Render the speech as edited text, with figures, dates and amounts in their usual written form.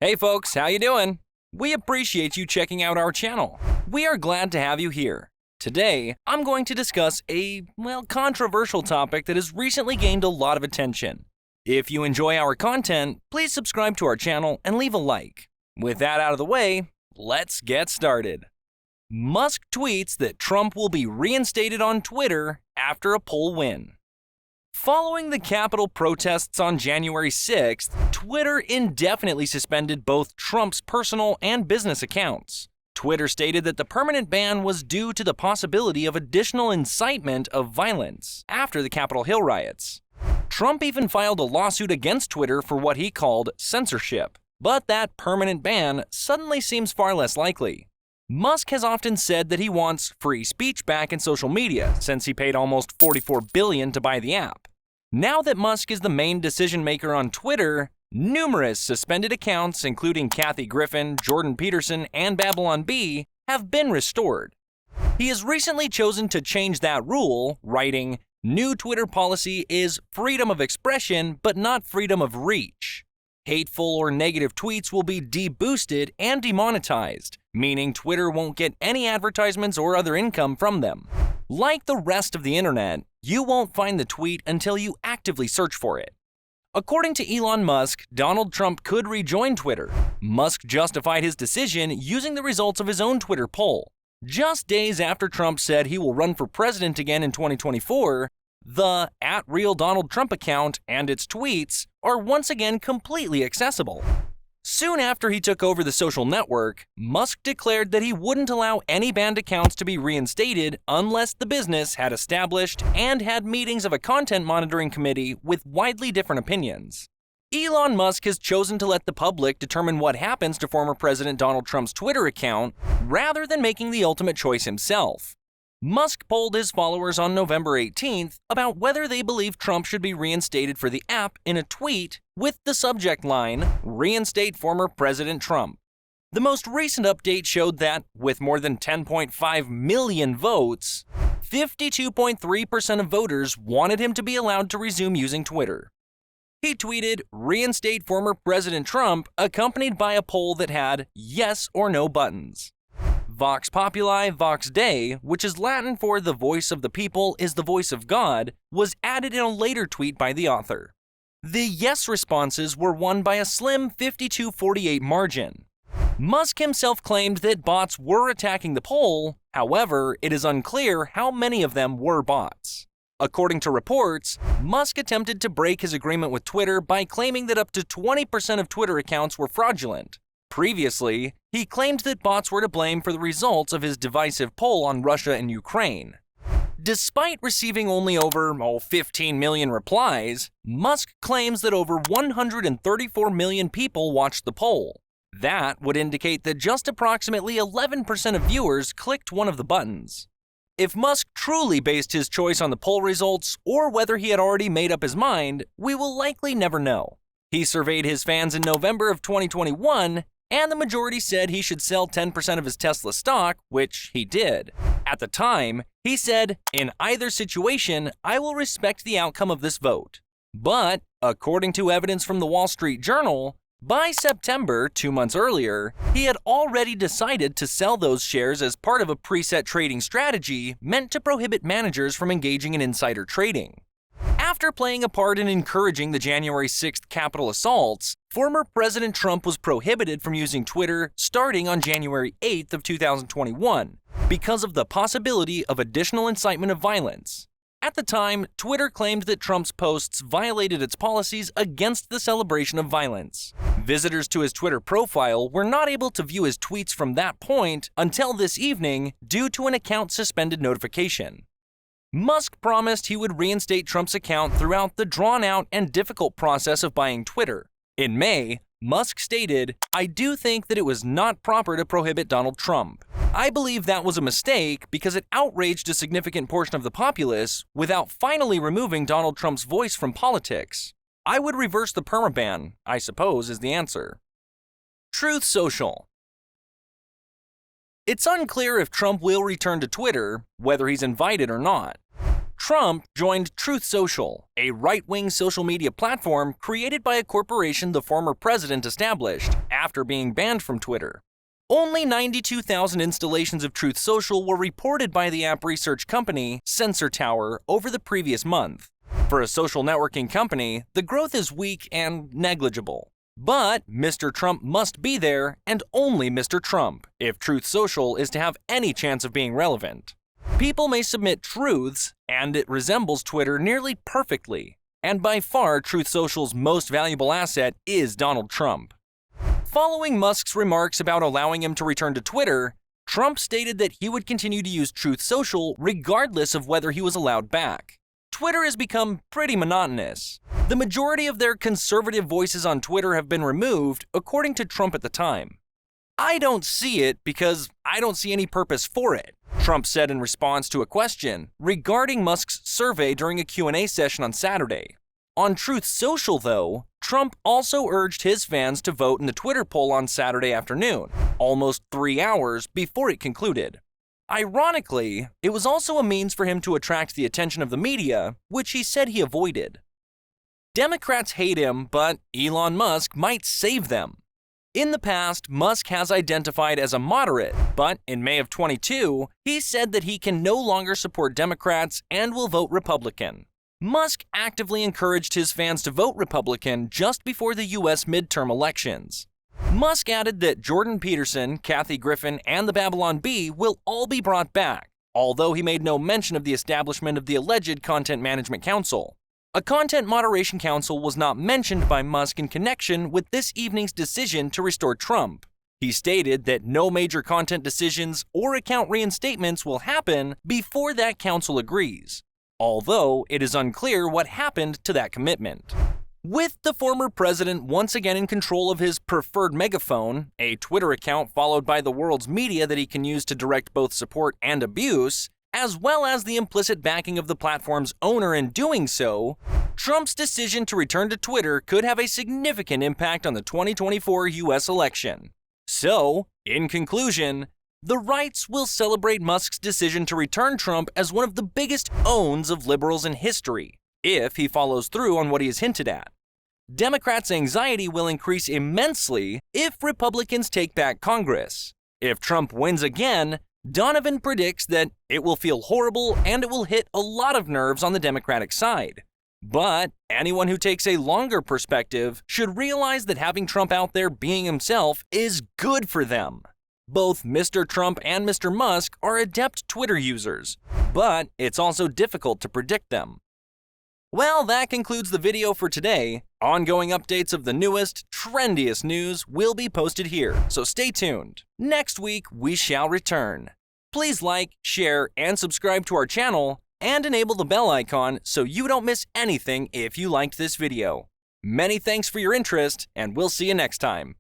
Hey folks, how you doing? We appreciate you checking out our channel. We are glad to have you here. Today, I'm going to discuss a, controversial topic that has recently gained a lot of attention. If you enjoy our content, please subscribe to our channel and leave a like. With that out of the way, let's get started. Musk tweets that Trump will be reinstated on Twitter after a poll win. Following the Capitol protests on January 6th, Twitter indefinitely suspended both Trump's personal and business accounts. Twitter stated that the permanent ban was due to the possibility of additional incitement of violence after the Capitol Hill riots. Trump even filed a lawsuit against Twitter for what he called censorship, but that permanent ban suddenly seems far less likely. Musk has often said that he wants free speech back in social media since he paid almost $44 billion to buy the app. Now that Musk is the main decision-maker on Twitter, numerous suspended accounts, including Kathy Griffin, Jordan Peterson, and Babylon Bee, have been restored. He has recently chosen to change that rule, writing, "New Twitter policy is freedom of expression, but not freedom of reach. Hateful or negative tweets will be deboosted and demonetized, meaning Twitter won't get any advertisements or other income from them. Like the rest of the internet, you won't find the tweet until you actively search for it." According to Elon Musk, Donald Trump could rejoin Twitter. Musk justified his decision using the results of his own Twitter poll. Just days after Trump said he will run for president again in 2024, the @RealDonaldTrump account and its tweets are once again completely accessible. Soon after he took over the social network, Musk declared that he wouldn't allow any banned accounts to be reinstated unless the business had established and had meetings of a content monitoring committee with widely different opinions. Elon Musk has chosen to let the public determine what happens to former President Donald Trump's Twitter account rather than making the ultimate choice himself. Musk polled his followers on November 18th about whether they believe Trump should be reinstated for the app in a tweet with the subject line, "Reinstate former President Trump." The most recent update showed that, with more than 10.5 million votes, 52.3% of voters wanted him to be allowed to resume using Twitter. He tweeted, "Reinstate former President Trump," accompanied by a poll that had yes or no buttons. Vox Populi, Vox Dei, which is Latin for "the voice of the people is the voice of God," was added in a later tweet by the author. The yes responses were won by a slim 52-48 margin. Musk himself claimed that bots were attacking the poll, however, it is unclear how many of them were bots. According to reports, Musk attempted to break his agreement with Twitter by claiming that up to 20% of Twitter accounts were fraudulent. Previously, he claimed that bots were to blame for the results of his divisive poll on Russia and Ukraine. Despite receiving only over 15 million replies, Musk claims that over 134 million people watched the poll. That would indicate that just approximately 11% of viewers clicked one of the buttons. If Musk truly based his choice on the poll results, or whether he had already made up his mind, we will likely never know. He surveyed his fans in November of 2021, and the majority said he should sell 10% of his Tesla stock, which he did. At the time, he said, "In either situation, I will respect the outcome of this vote." But, according to evidence from the Wall Street Journal, by September, 2 months earlier, he had already decided to sell those shares as part of a preset trading strategy meant to prohibit managers from engaging in insider trading. After playing a part in encouraging the January 6th Capitol assaults, former President Trump was prohibited from using Twitter starting on January 8th of 2021 because of the possibility of additional incitement of violence. At the time, Twitter claimed that Trump's posts violated its policies against the celebration of violence. Visitors to his Twitter profile were not able to view his tweets from that point until this evening due to an account suspended notification. Musk promised he would reinstate Trump's account throughout the drawn-out and difficult process of buying Twitter. In May, Musk stated, "I do think that it was not proper to prohibit Donald Trump. I believe that was a mistake because it outraged a significant portion of the populace without finally removing Donald Trump's voice from politics. I would reverse the permaban, I suppose, is the answer." Truth Social. It's unclear if Trump will return to Twitter, whether he's invited or not. Trump joined Truth Social, a right-wing social media platform created by a corporation the former president established after being banned from Twitter. Only 92,000 installations of Truth Social were reported by the app research company Sensor Tower over the previous month. For a social networking company, the growth is weak and negligible. But Mr. Trump must be there, and only Mr. Trump, if Truth Social is to have any chance of being relevant. People may submit truths, and it resembles Twitter nearly perfectly. And by far, Truth Social's most valuable asset is Donald Trump. Following Musk's remarks about allowing him to return to Twitter, Trump stated that he would continue to use Truth Social regardless of whether he was allowed back. Twitter has become pretty monotonous. The majority of their conservative voices on Twitter have been removed, according to Trump at the time. I don't see it because I don't see any purpose for it, Trump said in response to a question regarding Musk's survey during a Q&A session on Saturday. On Truth Social, though, Trump also urged his fans to vote in the Twitter poll on Saturday afternoon, almost 3 hours before it concluded. Ironically, it was also a means for him to attract the attention of the media, which he said he avoided. Democrats hate him, but Elon Musk might save them. In the past, Musk has identified as a moderate, but in May of 2022, he said that he can no longer support Democrats and will vote Republican. Musk actively encouraged his fans to vote Republican just before the U.S. midterm elections. Musk added that Jordan Peterson, Kathy Griffin, and the Babylon Bee will all be brought back, although he made no mention of the establishment of the alleged Content Management Council. A Content Moderation Council was not mentioned by Musk in connection with this evening's decision to restore Trump. He stated that no major content decisions or account reinstatements will happen before that council agrees, although it is unclear what happened to that commitment. With the former president once again in control of his preferred megaphone, a Twitter account followed by the world's media that he can use to direct both support and abuse, as well as the implicit backing of the platform's owner in doing so, Trump's decision to return to Twitter could have a significant impact on the 2024 U.S. election. So, in conclusion, the rights will celebrate Musk's decision to return Trump as one of the biggest owns of liberals in history, if he follows through on what he has hinted at. Democrats' anxiety will increase immensely if Republicans take back Congress. If Trump wins again, Donovan predicts that it will feel horrible and it will hit a lot of nerves on the Democratic side. But anyone who takes a longer perspective should realize that having Trump out there being himself is good for them. Both Mr. Trump and Mr. Musk are adept Twitter users, but it's also difficult to predict them. Well, that concludes the video for today. Ongoing updates of the newest, trendiest news will be posted here, so stay tuned. Next week, we shall return. Please like, share, and subscribe to our channel, and enable the bell icon so you don't miss anything if you liked this video. Many thanks for your interest, and we'll see you next time.